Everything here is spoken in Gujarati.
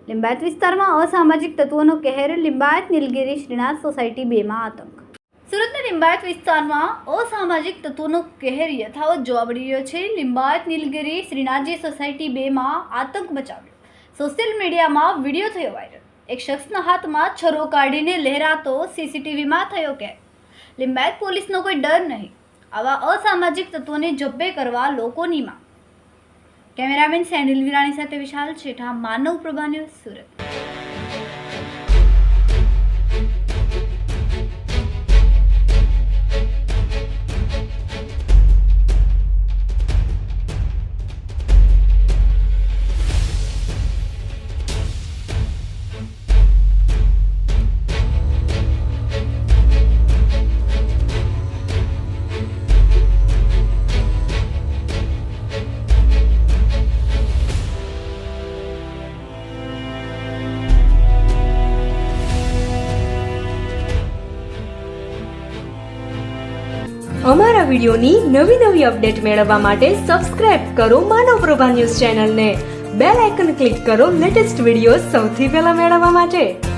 લિંબાયત વિસ્તારમાં અસામાજિક તત્વોનો કહેર. લિંબાયત નીલગિરી શ્રીનાથ સોસાયટી 2 માં આતંક. સુરતના લિંબાયત વિસ્તારમાં અસામાજિક તત્વોનો કહેર યથાવત જોવા મળી રહ્યો છે. લિંબાયત નીલગિરી શ્રીનાથજી સોસાયટી 2 માં આતંક મચાવ્યો. સોશિયલ મીડિયામાં વિડીયો થયો વાયરલ. એક શખ્સના હાથમાં છરો કાઢીને લહેરાતો સીસીટીવીમાં થયો કેદ. લિંબાયત પોલીસનો કોઈ ડર નહીં. આવા અસામાજિક તત્વોને જબ્બે કરવા લોકોની માંગ. કેમેરામેન સેનિલ વિરાણી સાથે વિશાલ છેઠા, માનવ પ્રભા ન્યૂઝ, સુરત. અમારા વિડીયોની નવી અપડેટ મેળવવા માટે સબસ્ક્રાઇબ કરો માનવ પ્રભા ન્યૂઝ ચેનલને. બેલ આઇકન ક્લિક કરો લેટેસ્ટ વિડીયો સૌથી પહેલા મેળવવા માટે.